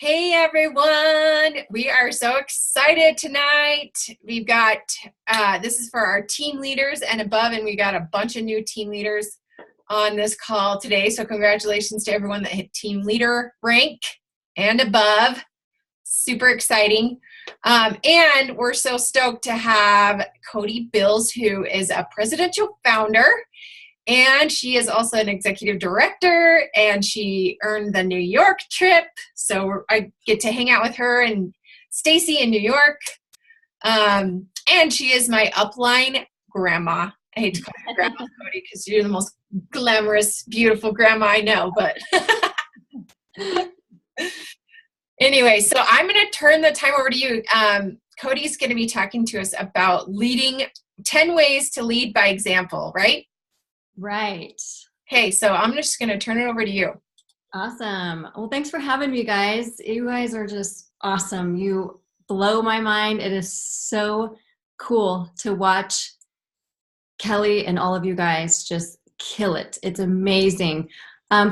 Hey everyone, we are so excited tonight. We've got, this is for our team leaders and above, and we got a bunch of new team leaders on this call today. So congratulations to everyone that hit team leader rank and above. Super exciting. And we're so stoked to have Codi Bills, who is a presidential founder. And she is also an executive director, and she earned the New York trip. So I get to hang out with her and Stacy in New York. And she is my upline grandma. I hate to call you grandma, Codi, because you're the most glamorous, beautiful grandma I know. But anyway, so I'm going to turn the time over to you. Codi's going to be talking to us about leading 10 ways to lead by example, right? Right. Hey, so I'm just going to turn it over to you. Awesome. Well, thanks for having me, guys. You guys are just awesome. You blow my mind. It is so cool to watch Kelly and all of you guys just kill it. It's amazing.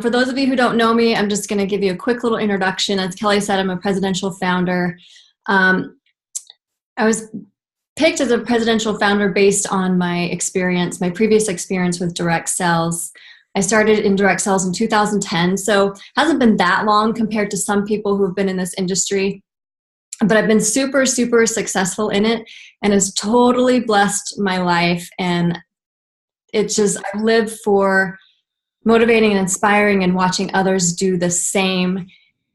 For those of you who don't know me, I'm just going to give you a quick little introduction. As Kelly said, I'm a presidential founder. I was picked as a presidential founder based on my experience, my previous experience with direct sales. I started in direct sales in 2010, so it hasn't been that long compared to some people who have been in this industry. But I've been super, super successful in it, and it's totally blessed my life. And it's just, I live for motivating and inspiring and watching others do the same.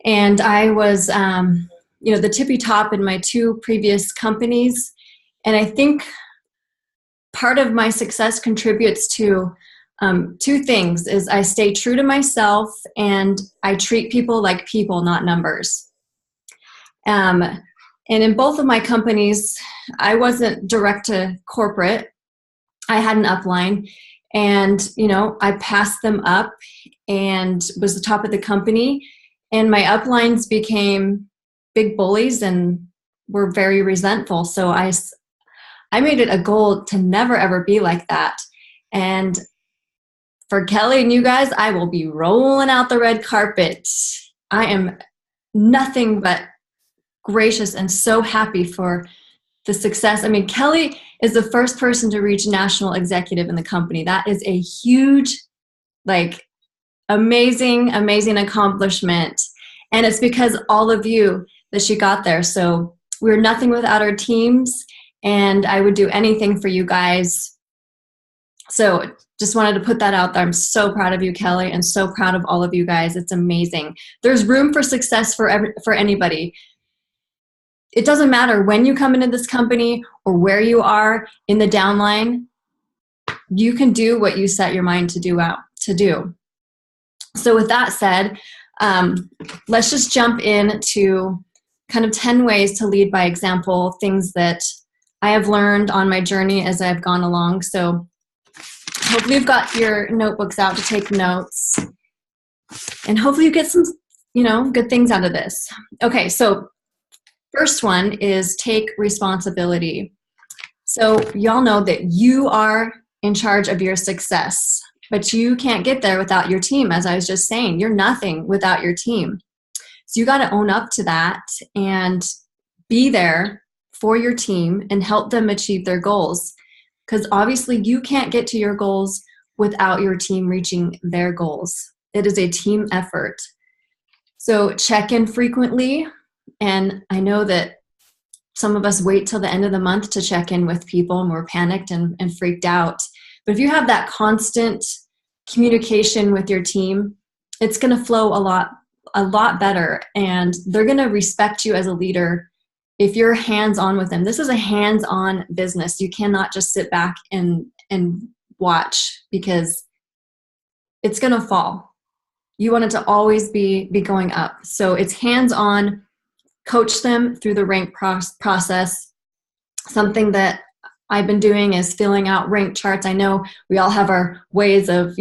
And I was, the tippy top in my two previous companies. And I think part of my success contributes to two things: is I stay true to myself and I treat people like people, not numbers. And in both of my companies, I wasn't direct to corporate. I had an upline, and I passed them up and was the top of the company. And my uplines became big bullies and were very resentful. So I made it a goal to never, ever be like that. And for Kelly and you guys, I will be rolling out the red carpet. I am nothing but gracious and so happy for the success. I mean, Kelly is the first person to reach national executive in the company. That is a huge, amazing, amazing accomplishment. And it's because all of you that she got there. So we're nothing without our teams. And I would do anything for you guys. So just wanted to put that out there. I'm so proud of you, Kelly, and so proud of all of you guys. It's amazing. There's room for success for anybody. It doesn't matter when you come into this company or where you are in the downline. You can do what you set your mind to do. So with that said, let's just jump into kind of 10 ways to lead by example, things that I have learned on my journey as I've gone along. So hopefully you've got your notebooks out to take notes, and hopefully you get some, good things out of this. Okay, so first one is take responsibility. So y'all know that you are in charge of your success, but you can't get there without your team. As I was just saying, you're nothing without your team. So you got to own up to that and be there for your team and help them achieve their goals. Because obviously you can't get to your goals without your team reaching their goals. It is a team effort. So check in frequently. And I know that some of us wait till the end of the month to check in with people, and we're panicked and freaked out. But if you have that constant communication with your team, it's going to flow a lot better, and they're going to respect you as a leader if you're hands-on with them. This is a hands-on business. You cannot just sit back and watch, because it's going to fall. You want it to always be going up. So it's hands-on. Coach them through the rank process. Something that I've been doing is filling out rank charts. I know we all have our ways of,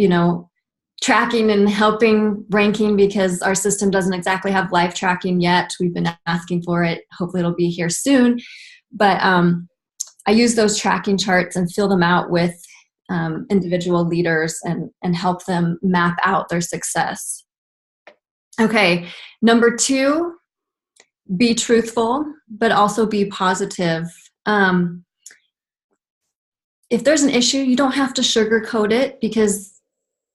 tracking and helping ranking, because our system doesn't exactly have live tracking yet. We've been asking for it. Hopefully it'll be here soon. But I use those tracking charts and fill them out with individual leaders and help them map out their success. Okay, number 2 Be truthful, but also be positive. If there's an issue, you don't have to sugarcoat it, because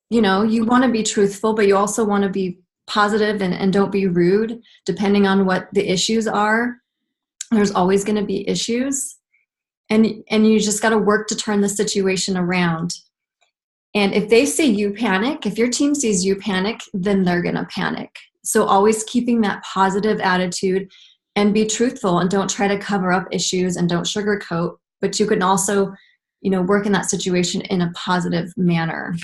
you know you want to be truthful, but you also want to be positive, and don't be rude depending on what the issues are. There's always going to be issues, and you just got to work to turn the situation around. And if they see you panic, if your team sees you panic, then they're going to panic. So always keeping that positive attitude, and be truthful, and don't try to cover up issues, and don't sugarcoat, but you can also, work in that situation in a positive manner.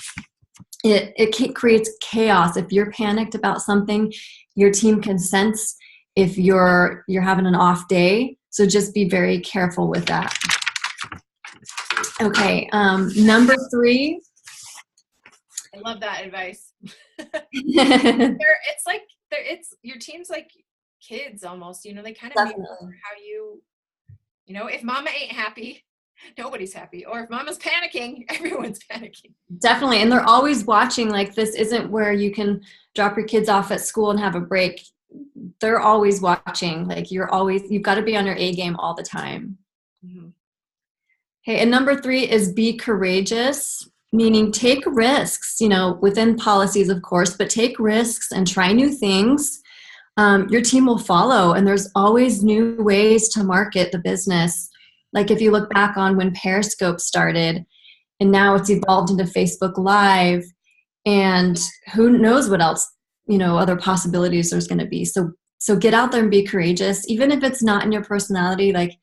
It creates chaos. If you're panicked about something, your team can sense if you're having an off day. So just be very careful with that. Okay, number 3. I love that advice. It's your team's like kids almost, they kind of mirror how if mama ain't happy, nobody's happy. Or if mama's panicking, everyone's panicking. Definitely. And they're always watching. Like, this isn't where you can drop your kids off at school and have a break. They're always watching. Like, you've got to be on your A game all the time. Mm-hmm. Okay. And number 3 is be courageous, meaning take risks, within policies, of course, but take risks and try new things. Your team will follow, and there's always new ways to market the business. Like, if you look back on when Periscope started, and now it's evolved into Facebook Live, and who knows what else, other possibilities there's going to be. So get out there and be courageous, even if it's not in your personality. Like,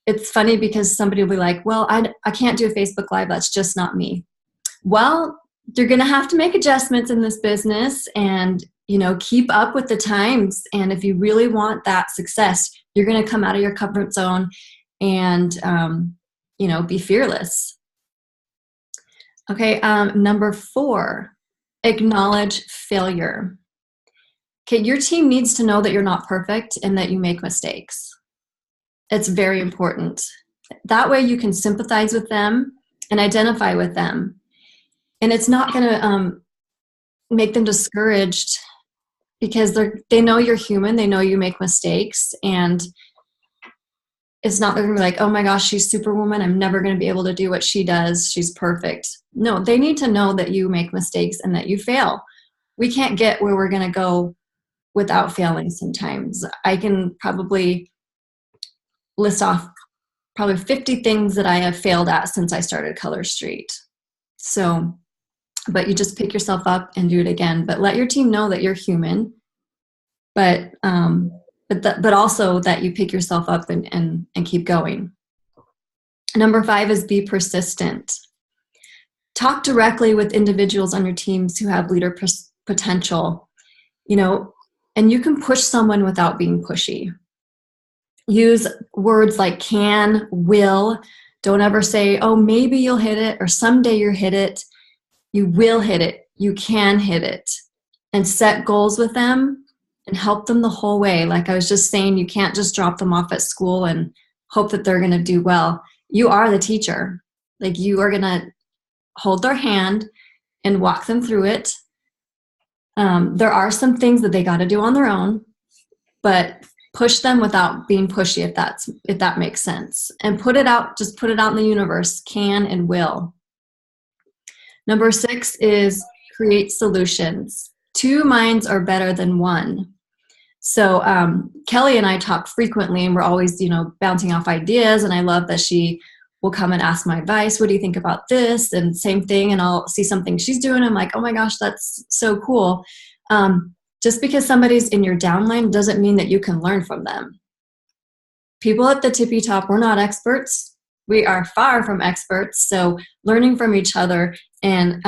it's funny because somebody will be like, well, I can't do a Facebook Live. That's just not me. Well, you're going to have to make adjustments in this business, and, keep up with the times. And if you really want that success, you're going to come out of your comfort zone and, be fearless. Okay. Number 4, acknowledge failure. Okay. Your team needs to know that you're not perfect and that you make mistakes. It's very important. That way you can sympathize with them and identify with them. And it's not going to make them discouraged, because they know you're human. They know you make mistakes, and it's not going to be like, oh my gosh, she's Superwoman, I'm never going to be able to do what she does, she's perfect. No, they need to know that you make mistakes and that you fail. We can't get where we're going to go without failing sometimes. I can probably list off probably 50 things that I have failed at since I started Color Street. So, but you just pick yourself up and do it again. But let your team know that you're human, but also that you pick yourself up and keep going. Number 5 is be persistent. Talk directly with individuals on your teams who have leader potential, and you can push someone without being pushy. Use words like can, will. Don't ever say, oh, maybe you'll hit it, or someday you'll hit it. You will hit it. You can hit it. And set goals with them and help them the whole way. Like I was just saying, you can't just drop them off at school and hope that they're going to do well. You are the teacher. Like, you are going to hold their hand and walk them through it. There are some things that they got to do on their own, but push them without being pushy, if that makes sense. And just put it out in the universe, can and will. Number 6 is create solutions. 2 minds are better than 1. So Kelly and I talk frequently, and we're always, bouncing off ideas. And I love that she will come and ask my advice. What do you think about this? And same thing. And I'll see something she's doing. I'm like, oh my gosh, that's so cool. Just because somebody's in your downline doesn't mean that you can learn from them. People at the tippy top, we're not experts. We are far from experts. So learning from each other and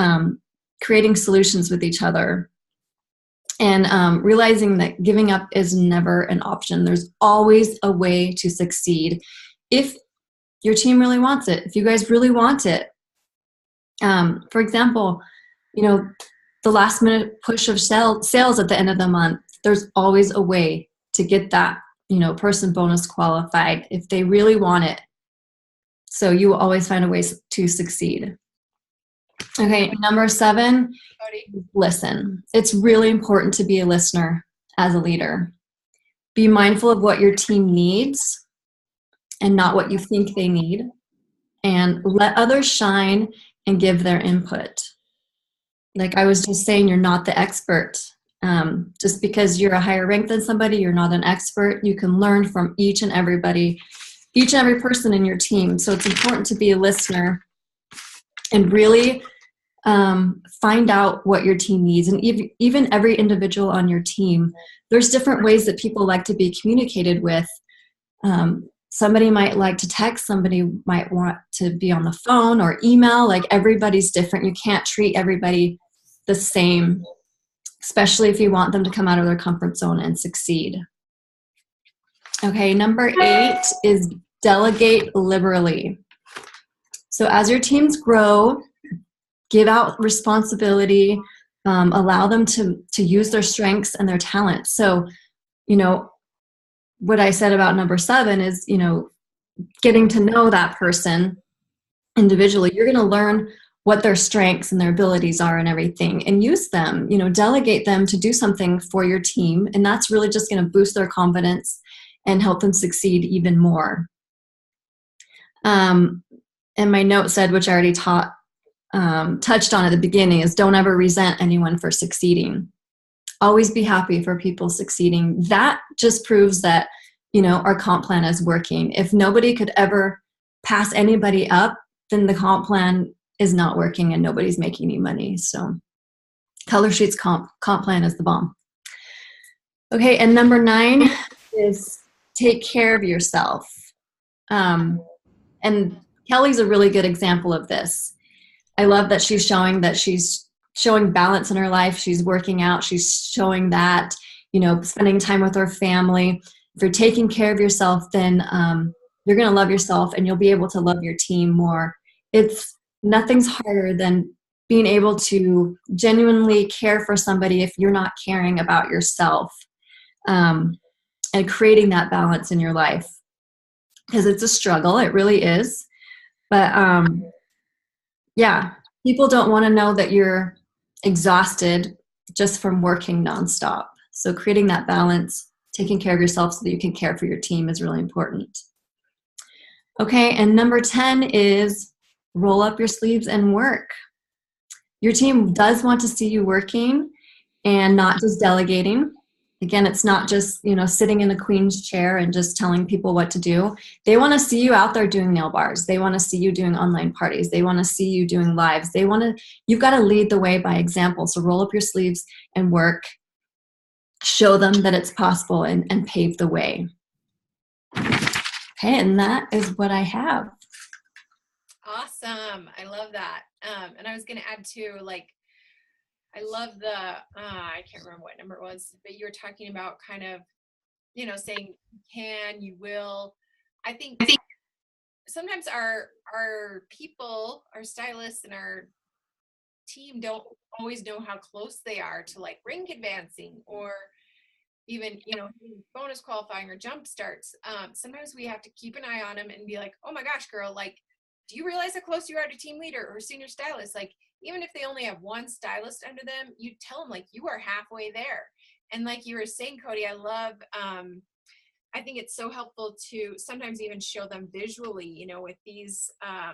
creating solutions with each other, and realizing that giving up is never an option. There's always a way to succeed if your team really wants it, if you guys really want it. For example, the last minute push of sales at the end of the month, there's always a way to get that, person bonus qualified if they really want it. So you will always find a way to succeed. Okay, number 7, listen. It's really important to be a listener as a leader. Be mindful of what your team needs and not what you think they need. And let others shine and give their input. Like I was just saying, you're not the expert. Just because you're a higher rank than somebody, you're not an expert. You can learn from each and every person in your team. So it's important to be a listener and really find out what your team needs. And even every individual on your team, there's different ways that people like to be communicated with. Somebody might like to text, somebody might want to be on the phone or email. Like everybody's different. You can't treat everybody the same, especially if you want them to come out of their comfort zone and succeed. Okay, number 8 is delegate liberally. So as your teams grow, give out responsibility, allow them to use their strengths and their talents. So, what I said about number 7 is, getting to know that person individually. You're going to learn what their strengths and their abilities are and everything, and use them, delegate them to do something for your team. And that's really just going to boost their confidence and help them succeed even more. And my note said, which I already touched on at the beginning, is don't ever resent anyone for succeeding. Always be happy for people succeeding. That just proves that, our comp plan is working. If nobody could ever pass anybody up, then the comp plan is not working and nobody's making any money. So Color Street's comp plan is the bomb. Okay, and number 9 is take care of yourself. And Kelly's a really good example of this. I love that she's showing balance in her life. She's working out. She's showing that, spending time with her family. If you're taking care of yourself, then you're going to love yourself and you'll be able to love your team more. Nothing's harder than being able to genuinely care for somebody if you're not caring about yourself, and creating that balance in your life, because it's a struggle. It really is. But yeah, people don't want to know that you're exhausted just from working nonstop. So creating that balance, taking care of yourself so that you can care for your team is really important. Okay, and number 10 is roll up your sleeves and work. Your team does want to see you working and not just delegating. Again, it's not just, sitting in the queen's chair and just telling people what to do. They want to see you out there doing nail bars. They want to see you doing online parties. They want to see you doing lives. You've got to lead the way by example. So roll up your sleeves and work. Show them that it's possible and pave the way. Okay, and that is what I have. Awesome. I love that. And I was going to add too, I love I can't remember what number it was, but you were talking about kind of, saying you can, you will. I think sometimes our people, our stylists and our team don't always know how close they are to rank advancing or even, bonus qualifying or jump starts. Sometimes we have to keep an eye on them and be like, oh my gosh, girl, do you realize how close you are to team leader or senior stylist? Even if they only have one stylist under them, you tell them you are halfway there. And like you were saying, Codi, I love, I think it's so helpful to sometimes even show them visually, with these, I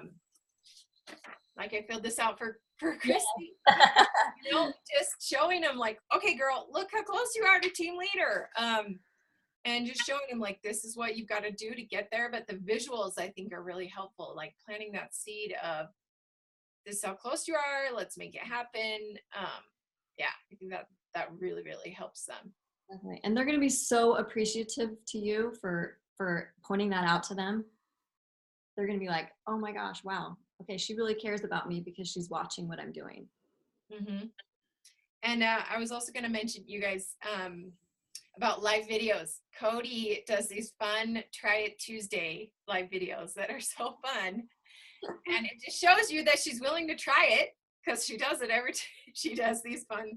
filled this out for Christy, just showing them okay, girl, look how close you are to team leader. And just showing them this is what you've got to do to get there. But the visuals I think are really helpful, planting that seed of this is how close you are, let's make it happen. Yeah, I think that really, really helps them. Okay. And they're going to be so appreciative to you for pointing that out to them. They're going to be like, oh my gosh, wow. Okay, she really cares about me because she's watching what I'm doing. Mm-hmm. And I was also going to mention you guys about live videos. Codi does these fun Try It Tuesday live videos that are so fun. And it just shows you that she's willing to try it because she does it she does these fun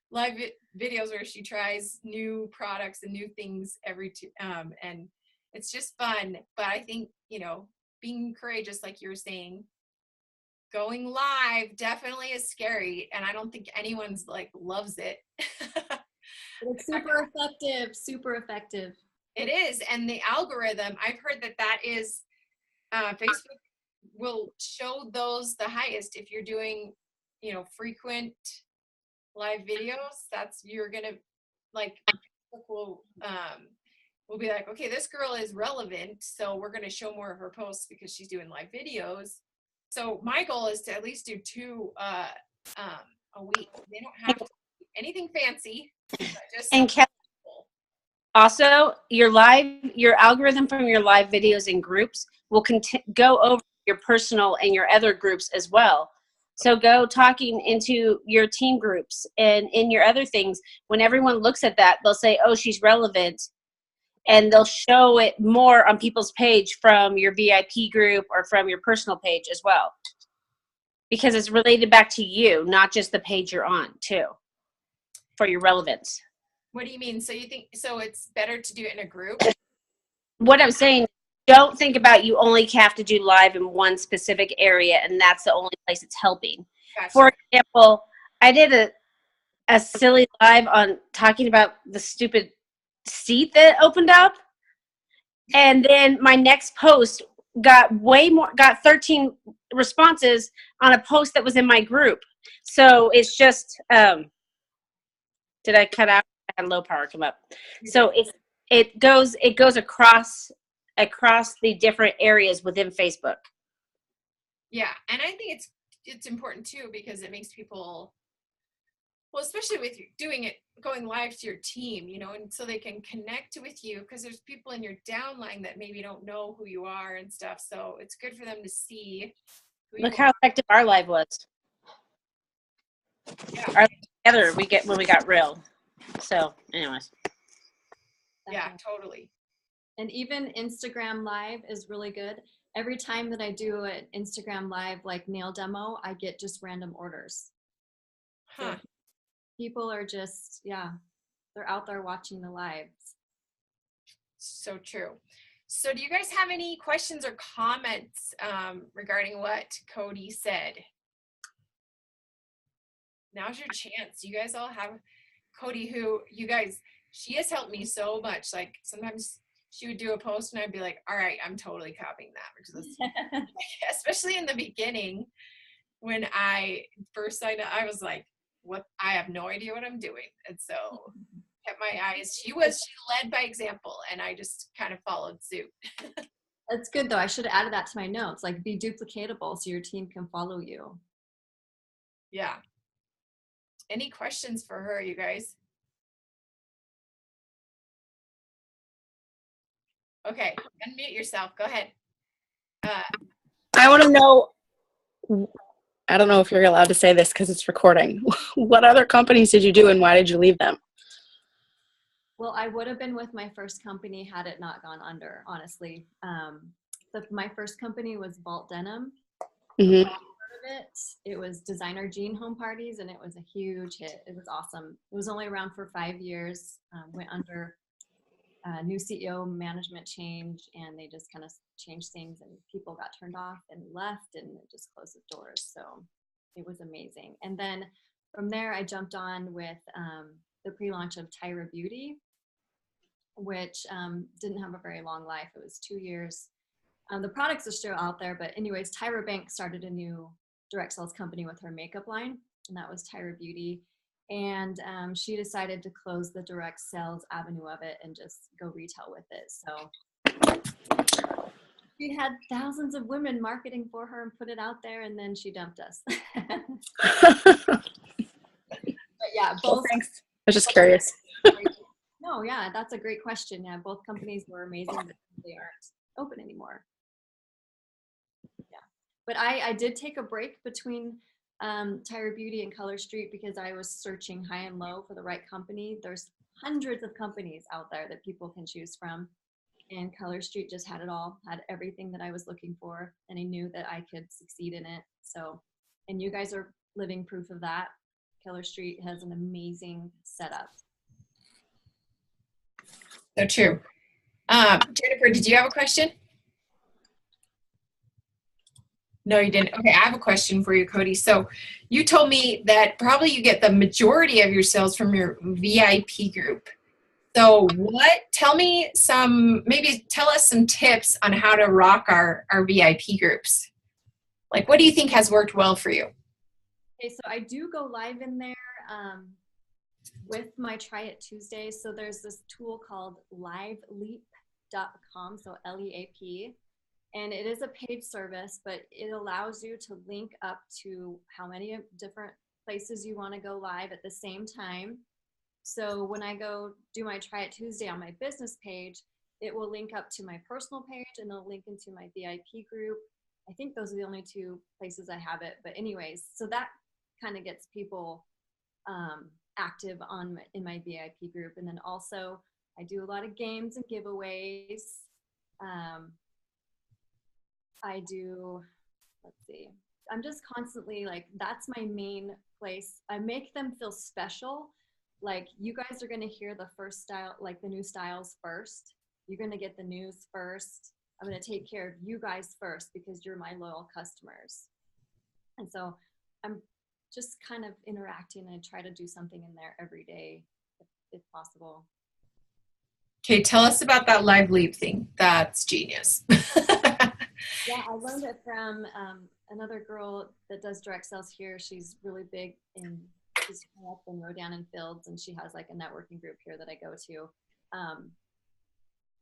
live videos where she tries new products and new things and it's just fun. But I think, being courageous, like you were saying, going live definitely is scary. And I don't think anyone's loves it. It's super effective, super effective. It is. And the algorithm, I've heard that is, Facebook will show those the highest if you're doing, frequent live videos. You're going to, like, Facebook will be like, okay, this girl is relevant, so we're going to show more of her posts because she's doing live videos. So my goal is to at least do 2 a week. They don't have to do anything fancy, just And also, your algorithm from your live videos and groups will go over your personal and your other groups as well. So go talking into your team groups and in your other things. When everyone looks at that, they'll say, oh, she's relevant. And they'll show it more on people's page from your VIP group or from your personal page as well. Because it's related back to you, not just the page you're on, too, for your relevance. What do you mean? So you think it's better to do it in a group? What I'm saying, don't think about you only have to do live in one specific area and that's the only place it's helping. Gotcha. For example, I did a silly live on talking about the stupid seat that opened up. And then my next post got 13 responses on a post that was in my group. So it's just, did I cut out? I had low power come up. So it goes across the different areas within Facebook. Yeah, and I think it's important too because it makes people, well, especially with you doing it, going live to your team, and so they can connect with you because there's people in your downline that maybe don't know who you are and stuff. So it's good for them to see. Look how effective our live was. Yeah. Together we got real. So, anyways. Yeah, totally. And even Instagram Live is really good. Every time that I do an Instagram Live, like nail demo, I get just random orders. Huh. So people are just, they're out there watching the lives. So true. So do you guys have any questions or comments regarding what Codi said? Now's your chance. You guys all have Codi, she has helped me so much. Like sometimes she would do a post and I'd be like, all right, I'm totally copying that because especially in the beginning when I first signed up, I was like, what? I have no idea what I'm doing. And so kept my eyes. She led by example and I just kind of followed suit. That's good though. I should have added that to my notes, like be duplicatable so your team can follow you. Yeah. Any questions for her, you guys? Okay, unmute yourself. Go ahead. I want to know, I don't know if you're allowed to say this because it's recording. What other companies did you do and why did you leave them? Well, I would have been with my first company had it not gone under, honestly. My first company was Vault Denim. Mm-hmm. It was designer jean home parties and it was a huge hit. It was awesome. It was only around for 5 years, went under new CEO management change and they just kind of changed things and people got turned off and left and it just closed the doors. So it was amazing. And then from there I jumped on with the pre-launch of Tyra Beauty, which didn't have a very long life. It was 2 years. The products are still out there, but anyways, Tyra Banks started a new direct sales company with her makeup line, and that was Tyra Beauty. And she decided to close the direct sales avenue of it and just go retail with it. So she had thousands of women marketing for her and put it out there, and then she dumped us. But yeah, both. Well, thanks. I was just curious. No, yeah, that's a great question. Yeah, both companies were amazing, but they aren't open anymore. Yeah, but I did take a break between Tyra Beauty and Color Street because I was searching high and low for the right company. There's hundreds of companies out there that people can choose from, and Color Street just had it all, had everything that I was looking for, and I knew that I could succeed in it. So, and you guys are living proof of that. Color Street has an amazing setup. So true. Jennifer, did you have a question? No, you didn't. Okay, I have a question for you, Cody. So you told me that probably you get the majority of your sales from your VIP group. So maybe tell us some tips on how to rock our VIP groups. Like, what do you think has worked well for you? Okay, so I do go live in there with my Try It Tuesdays. So there's this tool called liveleap.com, so LEAP. And it is a paid service, but it allows you to link up to how many different places you want to go live at the same time. So when I go do my Try It Tuesday on my business page, it will link up to my personal page and it'll link into my VIP group. I think those are the only two places I have it. But anyways, so that kind of gets people active in my VIP group. And then also I do a lot of games and giveaways. I do, let's see, I'm just constantly like, that's my main place. I make them feel special. Like, you guys are going to hear the first style, like the new styles first. You're going to get the news first. I'm going to take care of you guys first because you're my loyal customers. And so I'm just kind of interacting and try to do something in there every day if possible. Okay, tell us about that Live Leap thing. That's genius. Yeah, I learned it from another girl that does direct sales here. She's really big she's up in Rodan and Fields, and she has like a networking group here that I go to.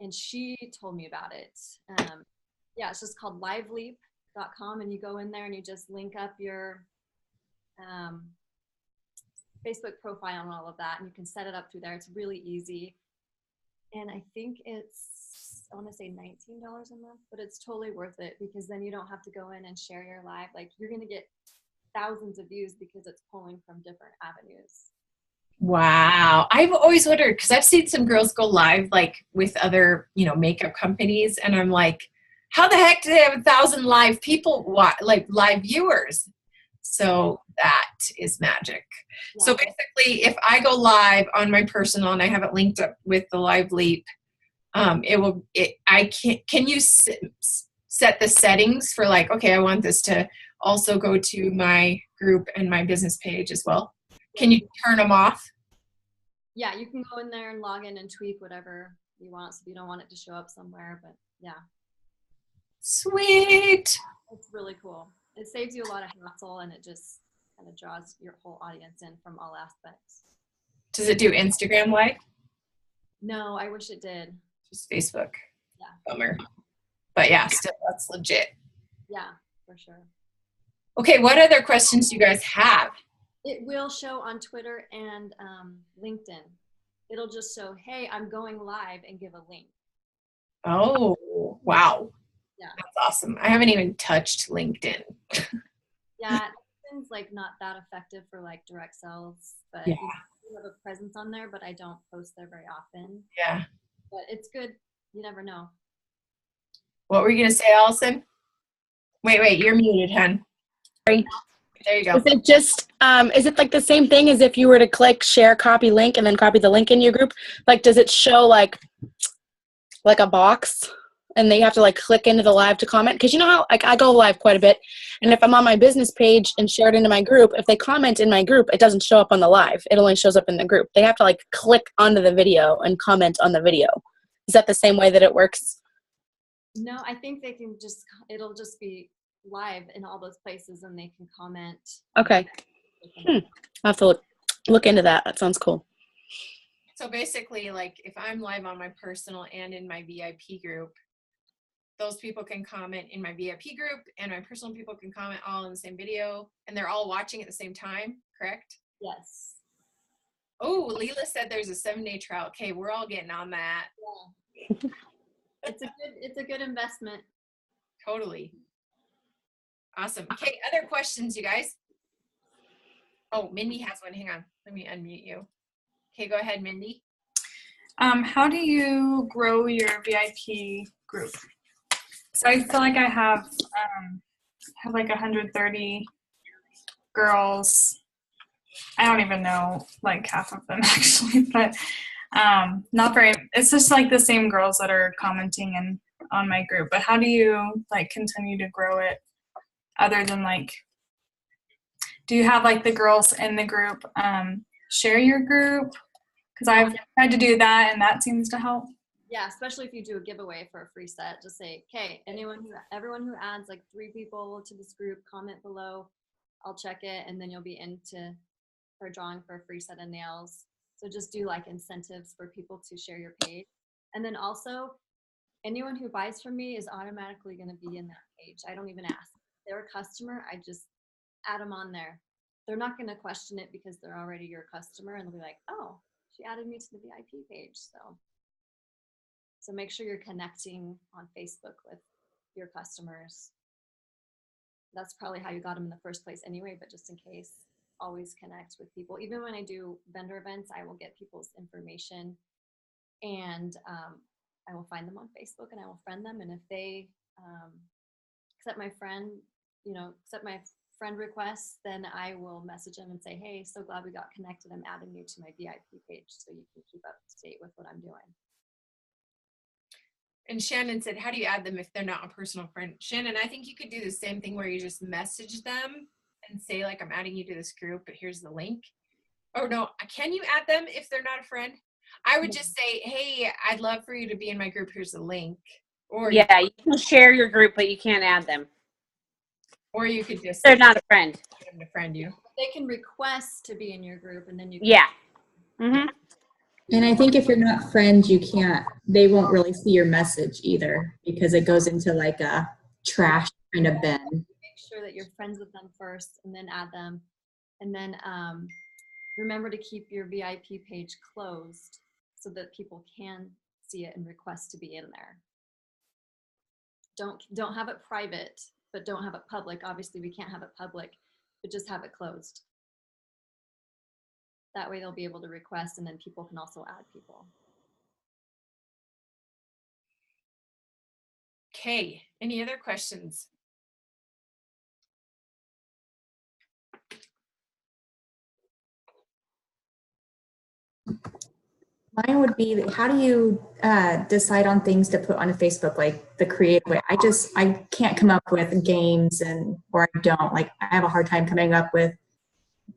And she told me about it. Yeah, it's just called liveleap.com, and you go in there and you just link up your Facebook profile and all of that, and you can set it up through there. It's really easy. And I think I want to say $19 a month, but it's totally worth it because then you don't have to go in and share your live. Like, you're going to get thousands of views because it's pulling from different avenues. Wow. I've always wondered, because I've seen some girls go live like with other, makeup companies, and I'm like, how the heck do they have 1,000 live people, like live viewers? So that is magic. Yeah. So basically, if I go live on my personal and I have it linked up with the Live Leap, can you set the settings for like, okay, I want this to also go to my group and my business page as well? Can you turn them off? Yeah, you can go in there and log in and tweak whatever you want. So if you don't want it to show up somewhere, but yeah. Sweet. It's really cool. It saves you a lot of hassle, and it just kind of draws your whole audience in from all aspects. Does it do Instagram Live? No, I wish it did. Just Facebook. Yeah. Bummer. But yeah, still, that's legit. Yeah, for sure. Okay, what other questions do you guys have? It will show on Twitter and LinkedIn. It'll just show, hey, I'm going live, and give a link. Oh, wow. Yeah. That's awesome. I haven't even touched LinkedIn. Yeah, LinkedIn's like not that effective for like direct sales, but yeah. You have a presence on there, but I don't post there very often. Yeah. But it's good. You never know. What were you going to say, Allison? Wait, you're muted, hon. Sorry. There you go. Is it just, is it like the same thing as if you were to click share, copy link, and then copy the link in your group? Like, does it show like a box and they have to like click into the live to comment? Because you know how like I go live quite a bit, and if I'm on my business page and share it into my group, if they comment in my group, it doesn't show up on the live. It only shows up in the group. They have to like click onto the video and comment on the video. Is that the same way that it works? No, I think they can it'll just be live in all those places, and they can comment. Okay. I'll have to look into that. That sounds cool. So basically, like if I'm live on my personal and in my VIP group, those people can comment in my VIP group, and my personal people can comment all in the same video, and they're all watching at the same time, correct? Yes. Oh, Leela said there's a 7-day trial. Okay, we're all getting on that. Yeah. It's a good investment. Totally. Awesome. Okay, other questions, you guys? Oh, Mindy has one. Hang on. Let me unmute you. Okay, go ahead, Mindy. How do you grow your VIP group? So I feel like I have like 130 girls. I don't even know like half of them actually, but not very. It's just like the same girls that are commenting on my group. But how do you like continue to grow it other than like, do you have like the girls in the group share your group? Because I've tried to do that and that seems to help. Yeah, especially if you do a giveaway for a free set, just say, okay, everyone who adds like 3 people to this group, comment below, I'll check it, and then you'll be for a drawing for a free set of nails. So just do like incentives for people to share your page. And then also, anyone who buys from me is automatically going to be in that page. I don't even ask. If they're a customer, I just add them on there. They're not going to question it because they're already your customer, and they'll be like, oh, she added me to the VIP page. So make sure you're connecting on Facebook with your customers. That's probably how you got them in the first place anyway, but just in case, always connect with people. Even when I do vendor events, I will get people's information, and I will find them on Facebook and I will friend them. And if they accept my friend requests, then I will message them and say, hey, so glad we got connected. I'm adding you to my VIP page so you can keep up to date with what I'm doing. And Shannon said, how do you add them if they're not a personal friend? Shannon, I think you could do the same thing where you just message them and say, like, I'm adding you to this group, but here's the link. Oh, no, can you add them if they're not a friend? I would just say, hey, I'd love for you to be in my group. Here's the link. Or Yeah, you can share your group, but you can't add them. Or you could just They're not a friend. Get them to friend you. They can request to be in your group, and then you can. Yeah. Mm-hmm. And I think if you're not friends, they won't really see your message either because it goes into like a trash kind of bin. Make sure that you're friends with them first and then add them. And then remember to keep your VIP page closed so that people can see it and request to be in there. Don't have it private, but don't have it public. Obviously, we can't have it public, but just have it closed. That way they'll be able to request, and then people can also add people. Okay, any other questions? Mine would be, how do you decide on things to put on Facebook, like the creative way? I can't come up with games or I don't. Like, I have a hard time coming up with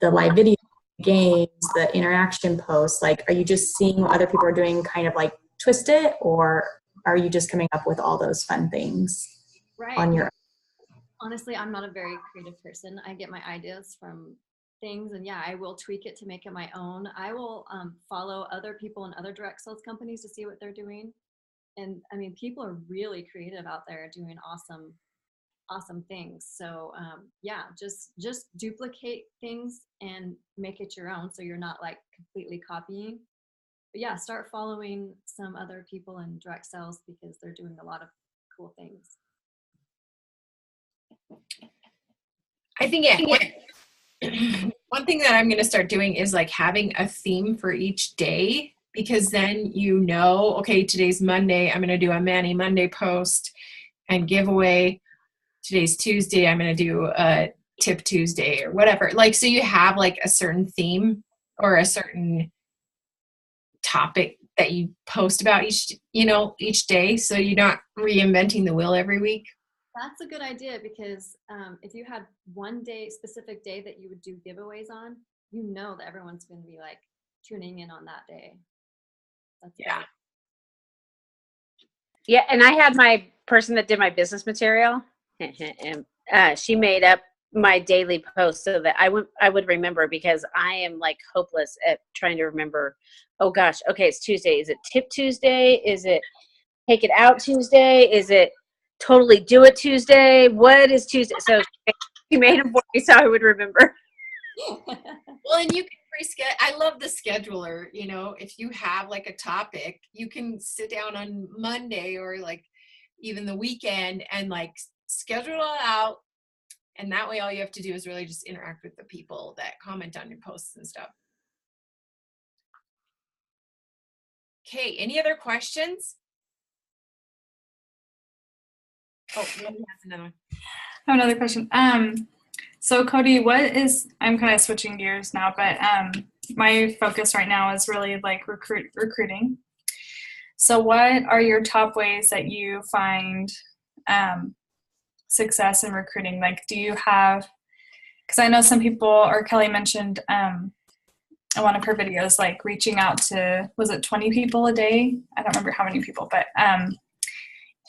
the live video games, the interaction posts. Like, are you just seeing what other people are doing, kind of like twist it, or are you just coming up with all those fun things on your own? Honestly, I'm not a very creative person. I get my ideas from things, and yeah, I will tweak it to make it my own. I will follow other people in other direct sales companies to see what they're doing. And I mean, people are really creative out there doing awesome things. So yeah, just duplicate things and make it your own, so you're not like completely copying. But yeah, start following some other people in direct sales because they're doing a lot of cool things. I think one thing that I'm going to start doing is like having a theme for each day, because then okay, today's Monday, I'm going to do a Manny Monday post and giveaway. Today's Tuesday, I'm going to do a Tip Tuesday or whatever. Like, so you have like a certain theme or a certain topic that you post about each day, so you're not reinventing the wheel every week. That's a good idea, because if you had one specific day that you would do giveaways on, that everyone's going to be like tuning in on that day. That's yeah. Yeah, and I had my person that did my business material, and she made up my daily post so that I would remember, because I am like hopeless at trying to remember. Oh gosh, okay, it's Tuesday. Is it Tip Tuesday? Is it Take It Out Tuesday? Is it Totally Do It Tuesday? What is Tuesday? So she made them for me so I would remember. Well, and you can reschedule. I love the scheduler. If you have like a topic, you can sit down on Monday or like even the weekend and like schedule it out. And that way all you have to do is really just interact with the people that comment on your posts and stuff. Okay, any other questions? Oh, Mandy has another one. I have another question. So Codi, I'm kind of switching gears now, but my focus right now is really like recruiting. So what are your top ways that you find success in recruiting? Like, do you have, because I know some people, or Kelly mentioned in one of her videos, like reaching out to, was it 20 people a day? I don't remember how many people, but,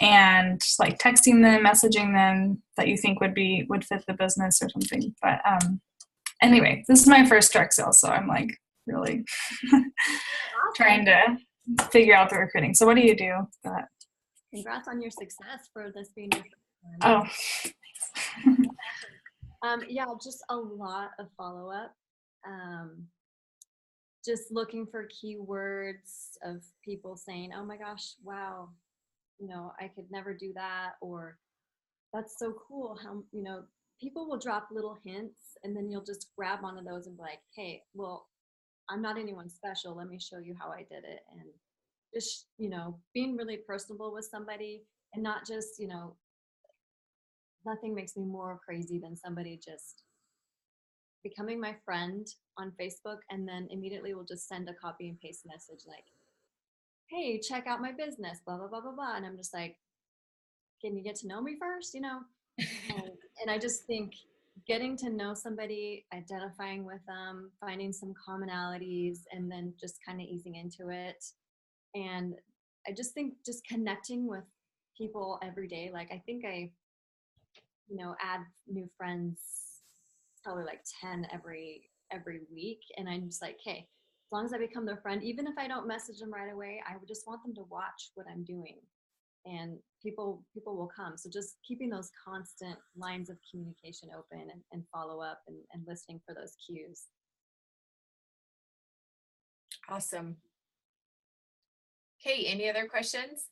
and like texting them, messaging them that you think would fit the business or something. But anyway, this is my first direct sale, so I'm like really trying to figure out the recruiting. So what do you do? Congrats on your success for this being your first time. Yeah, just a lot of follow-up. Just looking for keywords of people saying, oh my gosh, wow, I could never do that, or that's so cool how, people will drop little hints and then you'll just grab onto those and be like, hey, well, I'm not anyone special. Let me show you how I did it. And just, being really personable with somebody and not just, nothing makes me more crazy than somebody just becoming my friend on Facebook and then immediately will just send a copy and paste message like, hey, check out my business, blah, blah, blah, blah, blah. And I'm just like, can you get to know me first, And I just think getting to know somebody, identifying with them, finding some commonalities, and then just kind of easing into it. And I just think just connecting with people every day. Like, I think I, add new friends, probably like 10 every week. And I'm just like, hey, as long as I become their friend, even if I don't message them right away, I would just want them to watch what I'm doing. And people will come. So just keeping those constant lines of communication open and follow up and listening for those cues. Awesome. Okay, any other questions?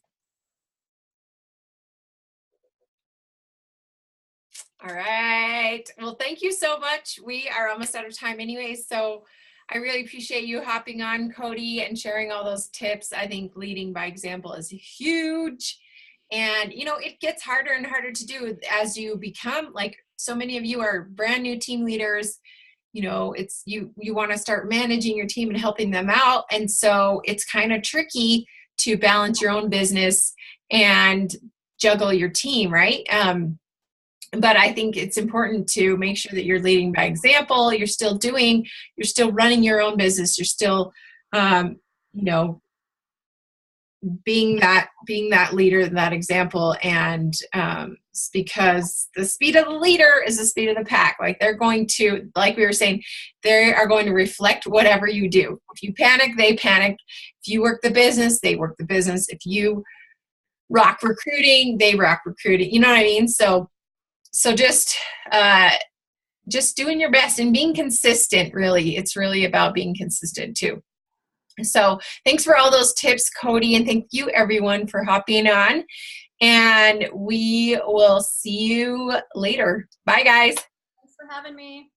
All right. Well, thank you so much. We are almost out of time anyway, so I really appreciate you hopping on, Codi, and sharing all those tips. I think leading by example is huge. And, it gets harder and harder to do as you become, like, so many of you are brand new team leaders. It's you want to start managing your team and helping them out. And so it's kind of tricky to balance your own business and juggle your team, right? But I think it's important to make sure that you're leading by example. You're still running your own business. You're still, being that leader, that example. And because the speed of the leader is the speed of the pack. Like, they're going to, like we were saying, they are going to reflect whatever you do. If you panic, they panic. If you work the business, they work the business. If you rock recruiting, they rock recruiting. You know what I mean? So just doing your best and being consistent, really. It's really about being consistent too. So thanks for all those tips, Codi, and thank you everyone for hopping on. And we will see you later. Bye, guys. Thanks for having me.